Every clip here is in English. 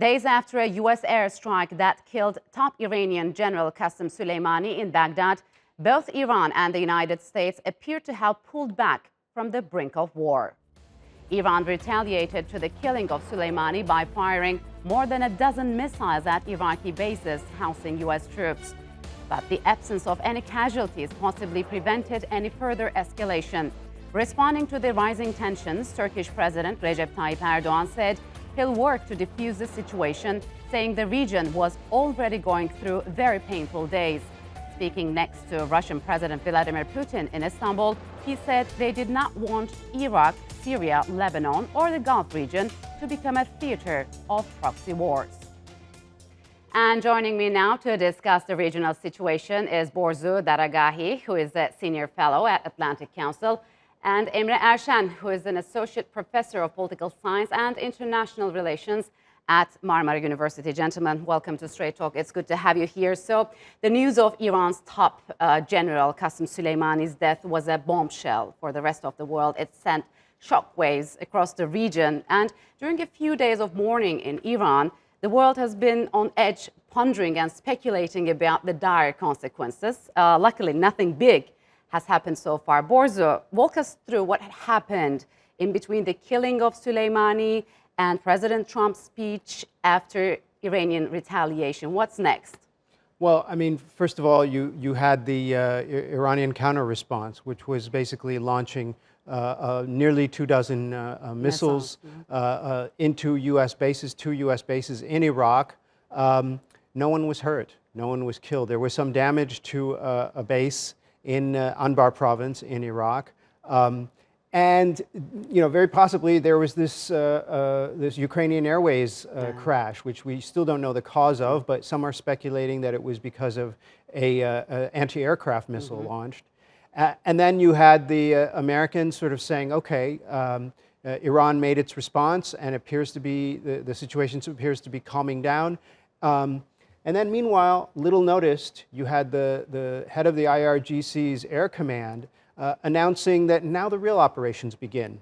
Days after a U.S. airstrike that killed top Iranian General Qasem Soleimani in Baghdad, both Iran and the United States appear to have pulled back from the brink of war. Iran retaliated to the killing of Soleimani by firing more than a dozen missiles at Iraqi bases housing U.S. troops. But the absence of any casualties possibly prevented any further escalation. Responding to the rising tensions, Turkish President Recep Tayyip Erdogan said he'll work to defuse the situation, saying the region was already going through very painful days. Speaking next to Russian President Vladimir Putin in Istanbul, he said they did not want Iraq, Syria, Lebanon, or the Gulf region to become a theater of proxy wars. And joining me now to discuss the regional situation is Borzou Daragahi, who is a senior fellow at Atlantic Council, and Emre Ersen, who is an associate professor of political science and international relations at Marmara University. Gentlemen, welcome to Straight Talk. It's good to have you here. So the news of Iran's top general Qasem Soleimani's death was a bombshell for the rest of the world. It sent shockwaves across the region. And during a few days of mourning in Iran, the world has been on edge, pondering and speculating about the dire consequences. Luckily, nothing big has happened so far. Borzou, walk us through what had happened in between the killing of Soleimani and President Trump's speech after Iranian retaliation. What's next? Well, I mean, first of all, you had the Iranian counter-response, which was basically launching nearly 24 missiles into U.S. bases, 2 U.S. bases in Iraq. No one was hurt. No one was killed. There was some damage to a base in Anbar province in Iraq. And, you know, very possibly there was this, this Ukrainian Airways crash, which we still don't know the cause of, but some are speculating that it was because of a anti-aircraft missile launched. And then you had the Americans sort of saying, okay, Iran made its response and appears to be, the situation appears to be calming down. And then meanwhile, little noticed, you had the head of the IRGC's Air Command announcing that now the real operations begin.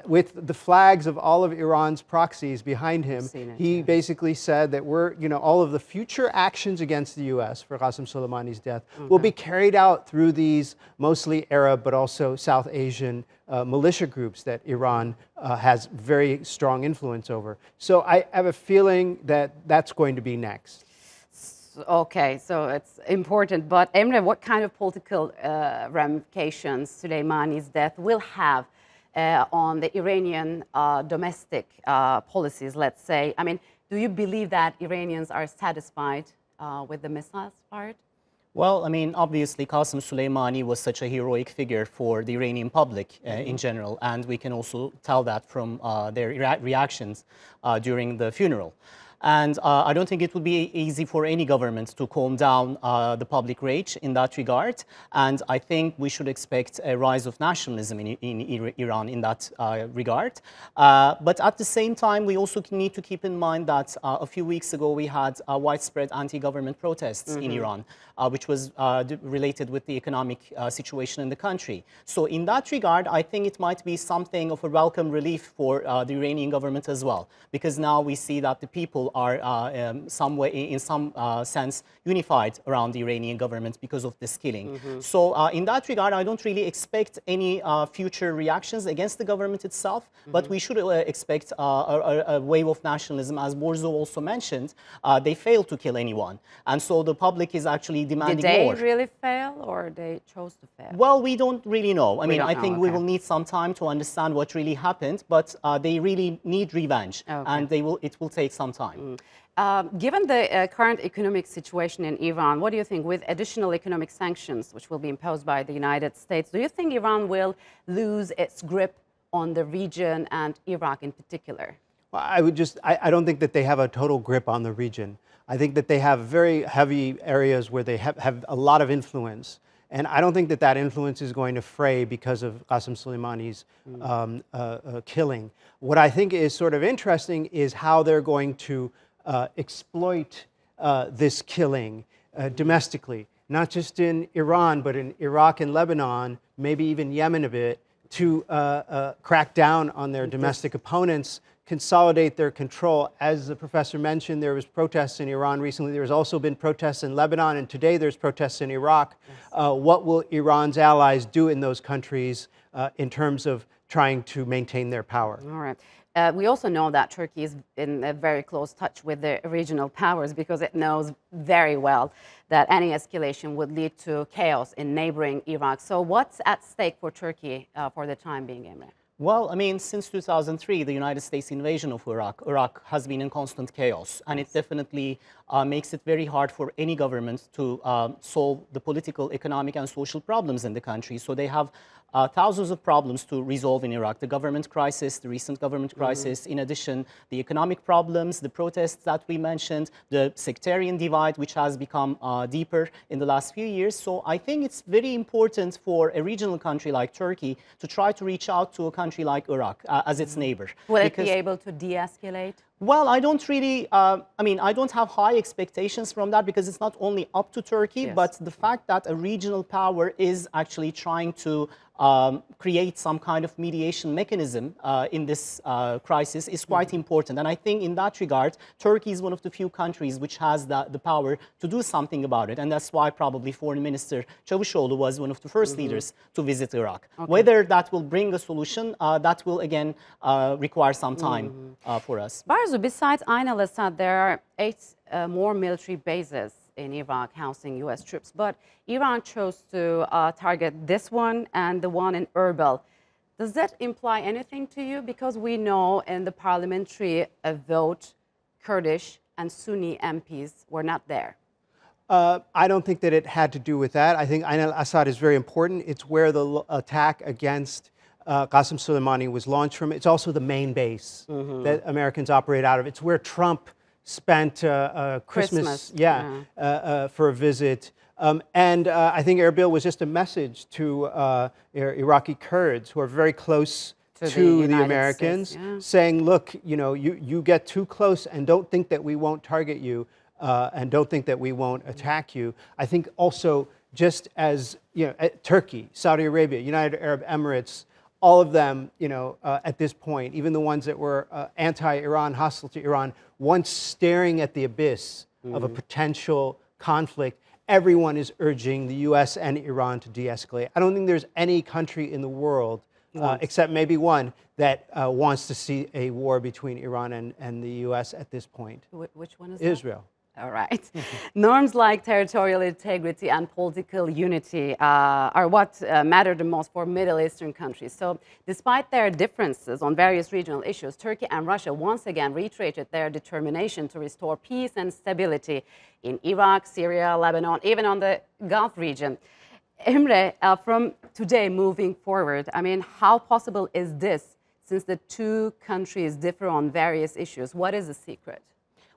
With the flags of all of Iran's proxies behind him, he basically said that all of the future actions against the U.S. for Qasem Soleimani's death will be carried out through these mostly Arab but also South Asian militia groups that Iran has very strong influence over. So I have a feeling that that's going to be next. Okay, so it's important. But Emre, what kind of political ramifications Soleimani's death will have on the Iranian domestic policies, let's say? I mean, do you believe that Iranians are satisfied with the missiles fired? Well, I mean, obviously, Qasem Soleimani was such a heroic figure for the Iranian public in general, and we can also tell that from their reactions during the funeral. And I don't think it would be easy for any government to calm down the public rage in that regard. And I think we should expect a rise of nationalism in Iran in that regard. But at the same time, we also need to keep in mind that a few weeks ago, we had widespread anti-government protests in Iran, which was related with the economic situation in the country. So in that regard, I think it might be something of a welcome relief for the Iranian government as well, because now we see that the people are in some sense unified around the Iranian government because of this killing. So in that regard, I don't really expect any future reactions against the government itself, but we should expect a wave of nationalism. As Borzou also mentioned, they failed to kill anyone. And so the public is actually demanding more. Did they really fail, or they chose to fail? Well, we don't really know. I mean, I think we will need some time to understand what really happened, but they really need revenge, and it will take some time. Given the current economic situation in Iran, what do you think, with additional economic sanctions which will be imposed by the United States, do you think Iran will lose its grip on the region and Iraq in particular? Well, I don't think that they have a total grip on the region. I think that they have very heavy areas where they have a lot of influence. And I don't think that that influence is going to fray because of Qasem Soleimani's killing. What I think is sort of interesting is how they're going to exploit this killing domestically, not just in Iran, but in Iraq and Lebanon, maybe even Yemen a bit, to crack down on their domestic opponents, consolidate their control. As the professor mentioned, there was protests in Iran recently. There's also been protests in Lebanon, and today there's protests in Iraq. Yes. What will Iran's allies do in those countries in terms of trying to maintain their power? All right. We also know that Turkey is in a very close touch with the regional powers because it knows very well that any escalation would lead to chaos in neighboring Iraq. So what's at stake for Turkey for the time being, Emre? Well, I mean, since 2003, the United States invasion of Iraq has been in constant chaos, and it definitely makes it very hard for any government to solve the political, economic, and social problems in the country. So they have thousands of problems to resolve in Iraq. The government crisis, the recent government crisis, in addition, the economic problems, the protests that we mentioned, the sectarian divide, which has become deeper in the last few years. So I think it's very important for a regional country like Turkey to try to reach out to a country like Iraq as its neighbor. Will it be able to de-escalate? Well, I don't really, I don't have high expectations from that because it's not only up to Turkey, yes, but the fact that a regional power is actually trying to create some kind of mediation mechanism in this crisis is quite important. And I think in that regard, Turkey is one of the few countries which has the power to do something about it. And that's why probably Foreign Minister Çavuşoğlu was one of the first leaders to visit Iraq. Okay. Whether that will bring a solution, that will again require some time for us. Borzou, besides Ain al-Assad, there are 8 more military bases in Iraq housing U.S. troops, but Iran chose to target this one and the one in Erbil. Does that imply anything to you? Because we know in the parliamentary vote, Kurdish and Sunni MPs were not there. I don't think that it had to do with that. I think Ain al-Assad is very important. It's where the attack against Qasem Soleimani was launched from. It's also the main base that Americans operate out of. It's where Trump spent Christmas for a visit. And I think Erbil was just a message to Iraqi Kurds who are very close to the Americans, saying, look, you get too close and don't think that we won't target you and don't think that we won't attack you. I think also just as Turkey, Saudi Arabia, United Arab Emirates, all of them, at this point, even the ones that were anti-Iran, hostile to Iran, once staring at the abyss of a potential conflict, everyone is urging the U.S. and Iran to de-escalate. I don't think there's any country in the world, except maybe one, that wants to see a war between Iran and the U.S. at this point. Which one is Israel. That? All right. Norms like territorial integrity and political unity are what matter the most for Middle Eastern countries. So despite their differences on various regional issues, Turkey and Russia once again reiterated their determination to restore peace and stability in Iraq, Syria, Lebanon, even on the Gulf region. Emre, from today moving forward, how possible is this since the two countries differ on various issues? What is the secret?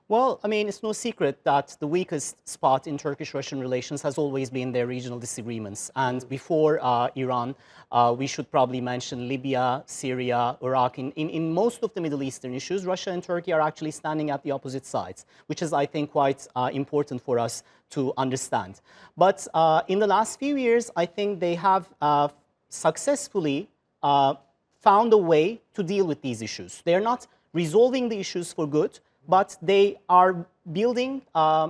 Well, it's no secret that the weakest spot in Turkish-Russian relations has always been their regional disagreements. And before Iran, we should probably mention Libya, Syria, Iraq. In most of the Middle Eastern issues, Russia and Turkey are actually standing at the opposite sides, which is, I think, quite important for us to understand. But in the last few years, I think they have successfully found a way to deal with these issues. They're not resolving the issues for good, but they are building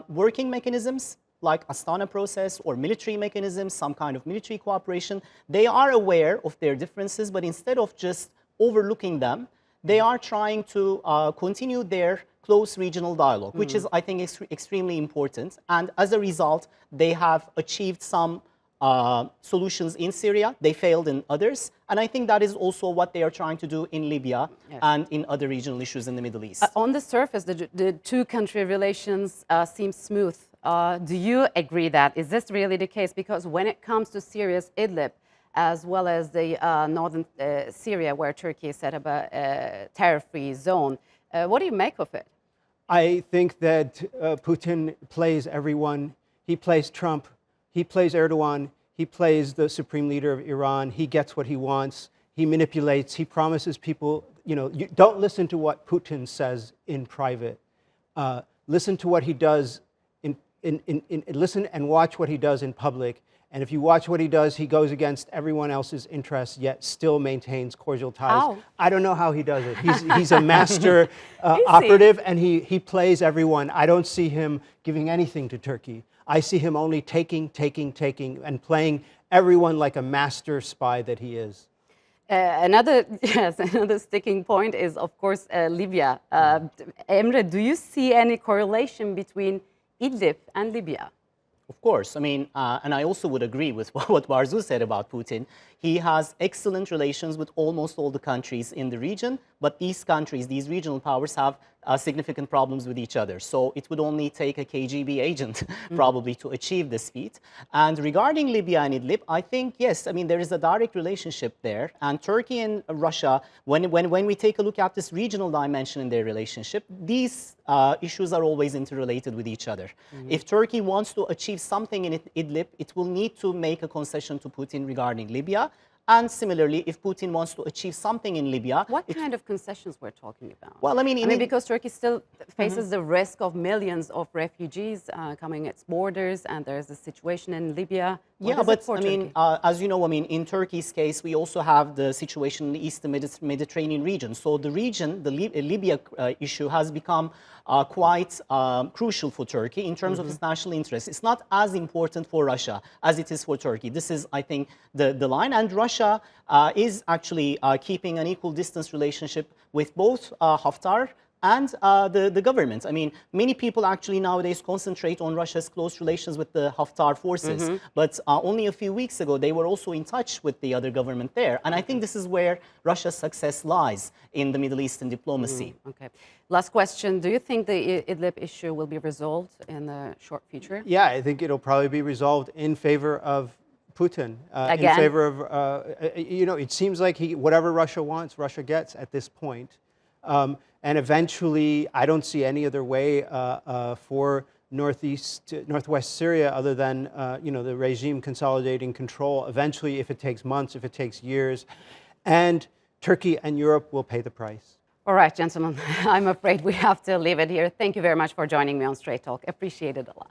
working mechanisms like Astana process or military mechanisms, some kind of military cooperation. They are aware of their differences, but instead of just overlooking them, they are trying to continue their close regional dialogue, which is, I think, extremely important. And as a result, they have achieved some solutions in Syria. They failed in others. And I think that is also what they are trying to do in Libya and in other regional issues in the Middle East. On the surface, the two-country relations seem smooth. Do you agree that? Is this really the case? Because when it comes to Syria's Idlib, as well as the northern Syria, where Turkey set up a terror-free zone, what do you make of it? I think that Putin plays everyone. He plays Trump. He plays Erdogan. He plays the supreme leader of Iran. He gets what he wants. He manipulates. He promises people, you don't listen to what Putin says in private. Listen to what he does listen and watch what he does in public. And if you watch what he does, he goes against everyone else's interests, yet still maintains cordial ties. How? I don't know how he does it. He's a master operative, and he plays everyone. I don't see him giving anything to Turkey. I see him only taking, and playing everyone like a master spy that he is. Another sticking point is, of course, Libya. Emre, do you see any correlation between Idlib and Libya? Of course. I mean, and I also would agree with what Borzou said about Putin. He has excellent relations with almost all the countries in the region, but these countries, these regional powers, have significant problems with each other. So it would only take a KGB agent probably to achieve this feat. And regarding Libya and Idlib, I think, yes, I mean, there is a direct relationship there. And Turkey and Russia, when we take a look at this regional dimension in their relationship, these issues are always interrelated with each other. If Turkey wants to achieve something in Idlib, it will need to make a concession to Putin regarding Libya. And similarly, if Putin wants to achieve something in Libya... What kind of concessions we're talking about? Well, I mean, because Turkey still faces the risk of millions of refugees coming its borders, and there's a situation in Libya. Yeah, but I mean, as you know, I mean, in Turkey's case, we also have the situation in the Eastern Mediterranean region. So the region, the Libya issue has become quite crucial for Turkey in terms of its national interest. It's not as important for Russia as it is for Turkey. This is, I think, the line. And Russia is actually keeping an equal distance relationship with both Haftar and the government. I mean, many people actually nowadays concentrate on Russia's close relations with the Haftar forces, but only a few weeks ago, they were also in touch with the other government there. And I think this is where Russia's success lies in the Middle Eastern diplomacy. Okay. Last question. Do you think the Idlib issue will be resolved in the short future? Yeah, I think it'll probably be resolved in favor of Putin. Again? In favor of, you know, it seems like whatever Russia wants, Russia gets at this point. And eventually, I don't see any other way for northwest Syria other than you know, the regime consolidating control. Eventually, if it takes months, if it takes years, and Turkey and Europe will pay the price. All right, gentlemen, I'm afraid we have to leave it here. Thank you very much for joining me on Straight Talk. Appreciate it a lot.